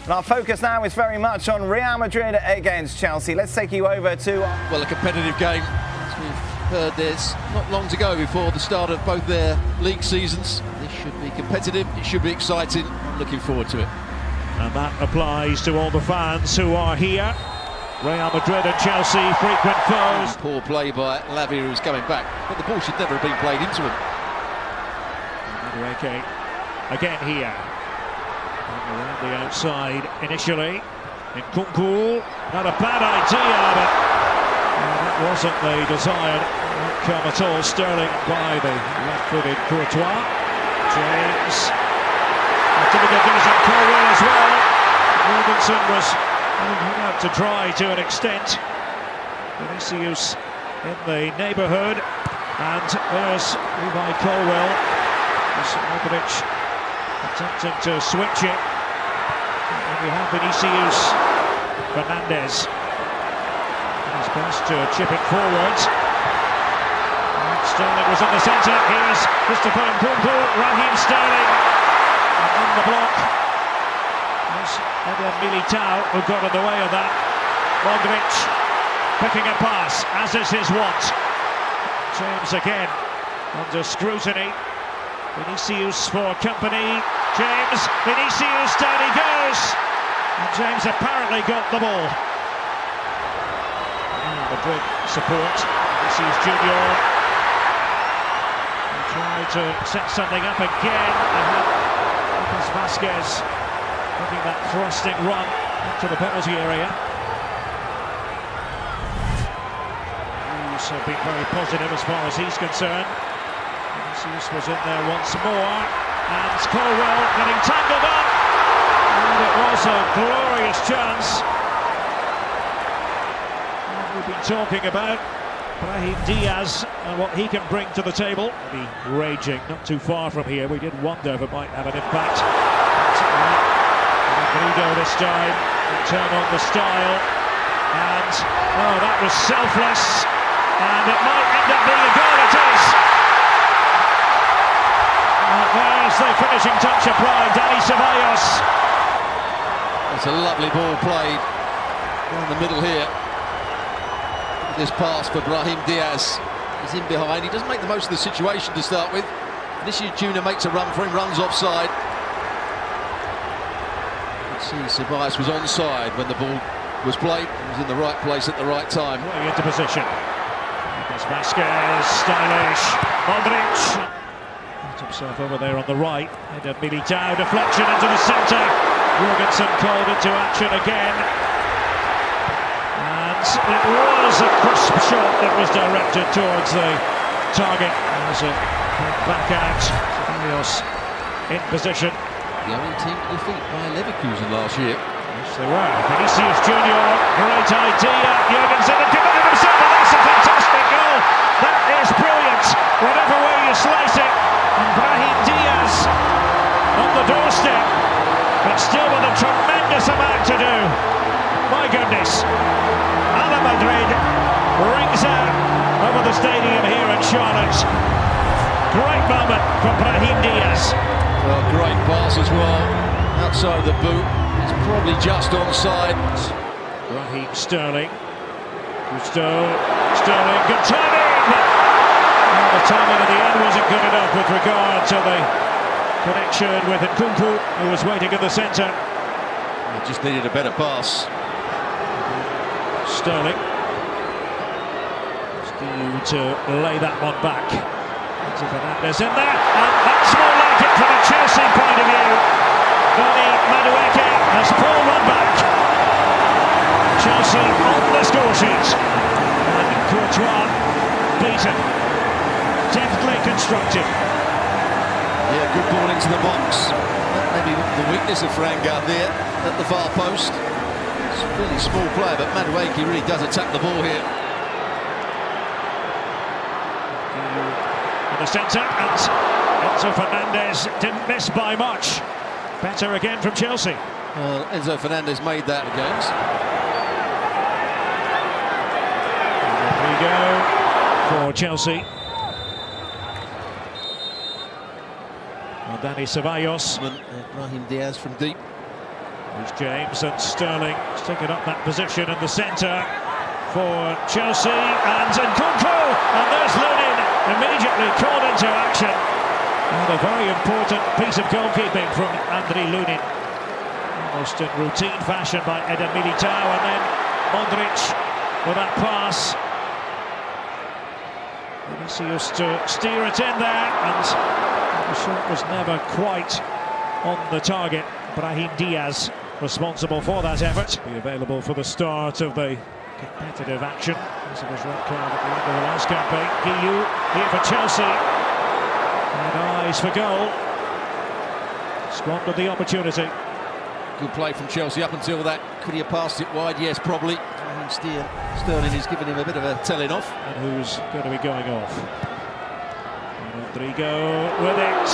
And our focus now is very much on Real Madrid against Chelsea. Let's take you over to... Well, a competitive game. As we've heard, there's not long to go before the start of both their league seasons. This should be competitive, it should be exciting. I'm looking forward to it. And that applies to all the fans who are here. Real Madrid and Chelsea, frequent foes. Poor play by Lavia, who's coming back, but the ball should never have been played into him. Madrid again here. Around the outside initially. In Kunku, not a bad idea, but that wasn't the desired outcome at all. Sterling by the left-footed Courtois. James. Typical vision, Colwell as well. Jorgensen was out to dry to an extent. Vinicius in the neighbourhood, and there's Levi Colwell. Modric attempting to switch it. And we have Vinicius Fernandez. He's best to chip it forward. And Sterling was on the centre. Here's Christopher Nkunku, Raheem Sterling. And on the block is Eder Militao, who got in the way of that. Modric picking a pass, as is his wont. James again under scrutiny. Vinicius for company. James, Vinicius, down he goes. And James apparently got the ball. Madrid support. Vinicius Junior. He tried to set something up again. Lucas Vazquez making that thrusting run to the penalty area. He's been very positive as far as he's concerned. Vinicius was in there once more, and Colwell getting tangled up, and it was a glorious chance. And we've been talking about Brahim Diaz and what he can bring to the table. Maybe raging, not too far from here. We did wonder if it might have an impact. Rodrigo this time, turn on the style, and oh, that was selfless, and it might end up being a goal. It is. There's the finishing touch applied, Dani Ceballos. It's a lovely ball played down the middle here. This pass for Brahim Diaz. He's in behind, he doesn't make the most of the situation to start with. Vinicius Junior makes a run for him, runs offside. You see Ceballos was onside when the ball was played. He was in the right place at the right time. Way into position. Lucas Vazquez, stylish. Modric. Himself over there on the right. Eder Militao, deflection into the centre. Jorgensen called into action again. And it was a crisp shot that was directed towards the target. As it came back out. Ceballos in position. The only team to defeat by Leverkusen last year. Yes, they were. Vinicius Junior, great idea. Jorgensen had given it himself, and that's a fantastic goal. That is brilliant, whatever way you slice it. And Brahim Diaz on the doorstep, but still with a tremendous amount to do. My goodness. Ala Madrid rings out over the stadium here in Charlotte. Great moment from Brahim Diaz. Well, great pass as well. Outside the boot. It's probably just onside. Raheem Sterling. Sterling, good timing! Well, the timing at the end wasn't good enough with regard to the connection with Nkunku, who was waiting in the centre. He just needed a better pass. Sterling. Still to lay that one back. Fernandez in there, and that's more like it from a Chelsea point of view. Donny Madueke has pulled one back. Chelsea on the score sheet. And Courtois beaten. Deftly constructed. Yeah, good ball into the box. That may be the weakness of Fran Garcia at the far post. It's a really small player, but Madueke really does attack the ball here. In the centre, and Enzo Fernandez didn't miss by much. Better again from Chelsea. Well, Enzo Fernandez made that again. There we go for Chelsea. Well, Dani Ceballos. Brahim Diaz from deep. It's James and Sterling taking up that position in the centre for Chelsea, and Nkunku, and there's Lunin immediately called into action. And a very important piece of goalkeeping from Andriy Lunin, almost in routine fashion by Eder Militao, and then Modric with that pass. Vinicius to steer it in there, and the shot was never quite on the target. Brahim Diaz responsible for that effort. Be available for the start of the competitive action because of his red card at the end of the last campaign. Guiu here for Chelsea, and eyes for goal. Squandered the opportunity. Good play from Chelsea up until that. Could he have passed it wide? Yes, probably. Sterling is giving him a bit of a telling off. And who's going to be going off? Rodrigo with it.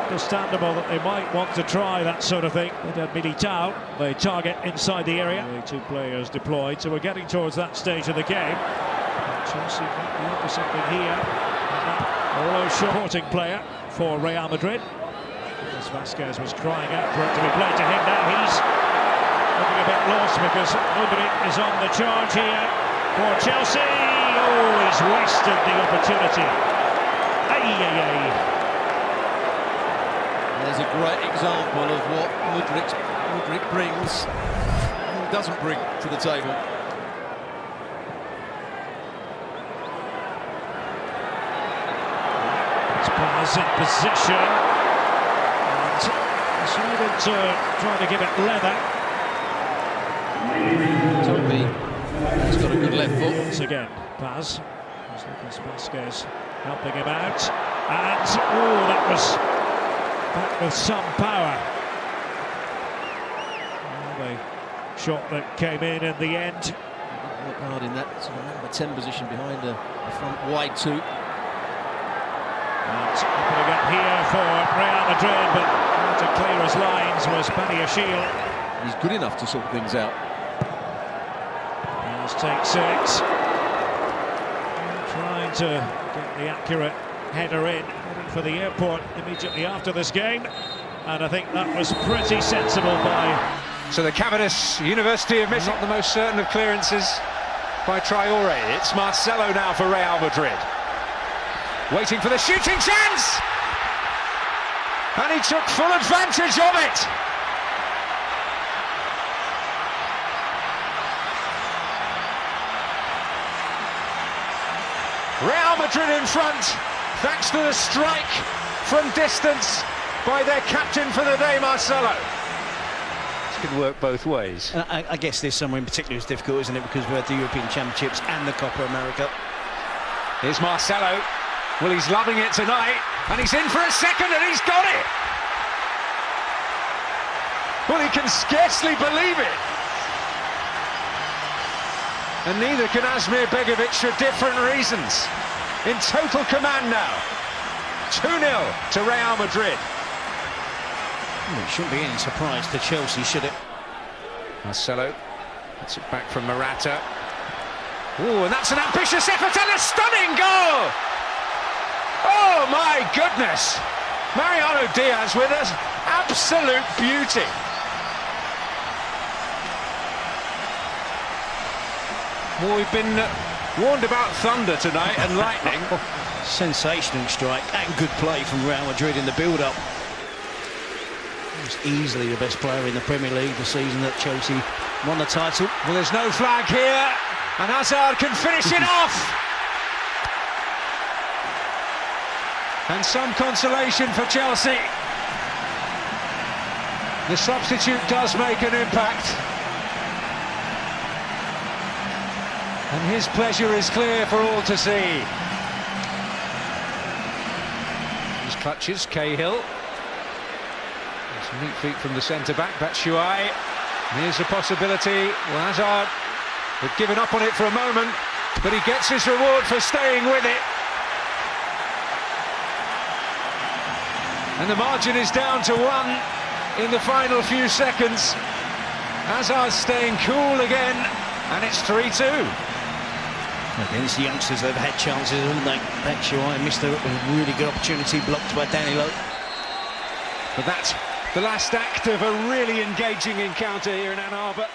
Understandable that they might want to try that sort of thing. With Militao, the target inside the area. The two players deployed, so we're getting towards that stage of the game. Chelsea might be onto something here. Although supporting player for Real Madrid. As Vasquez was crying out for it to be played to him. Now he's looking a bit lost because Modric is on the charge here for Chelsea. Oh, he's wasted the opportunity. Ay. There's a great example of what Modric brings and doesn't bring to the table. Spurs in position, and decided to try to give it leather. He's got a good left foot. Once again, Paz. Lucas Vasquez helping him out, and oh, that was back with some power. The shot that came in the end. Work hard in that sort of number 10 position behind a front wide two. And opening up here for Real Madrid, but to clear his lines was Badiashile. He's good enough to sort things out. Let's take 6. Trying to get the accurate header in, heading for the airport immediately after this game, and I think that was pretty sensible by... So the Cavadis University of Michigan, not the most certain of clearances by Traore. It's Marcelo now for Real Madrid. Waiting for the shooting chance! And he took full advantage of it! Real Madrid in front, thanks to the strike from distance by their captain for the day, Marcelo. This could work both ways. I guess this summer in particular is difficult, isn't it? Because we had the European Championships and the Copa America. Here's Marcelo. Well, he's loving it tonight, and he's in for a second, and he's got it! Well, he can scarcely believe it. And neither can Asmir Begovic for different reasons. In total command now. 2-0 to Real Madrid. Well, it shouldn't be any surprise to Chelsea, should it? Marcelo gets it back from Morata. Oh, and that's an ambitious effort and a stunning goal! Oh my goodness! Mariano Diaz with us, absolute beauty. Well, we've been warned about thunder tonight and lightning. Sensational strike and good play from Real Madrid in the build-up. He's easily the best player in the Premier League the season that Chelsea won the title. Well, there's no flag here, and Hazard can finish it off. And some consolation for Chelsea. The substitute does make an impact. And his pleasure is clear for all to see. His clutches, Cahill. Some neat feet from the centre-back, Batshuayi. Here's a possibility. Well, Hazard had given up on it for a moment, but he gets his reward for staying with it. And the margin is down to 1 in the final few seconds. Hazard staying cool again, and it's 3-2. Against the youngsters, they've had chances, haven't they? Batshuayi missed a really good opportunity, blocked by Danilo. But that The last act of a really engaging encounter here in Ann Arbor.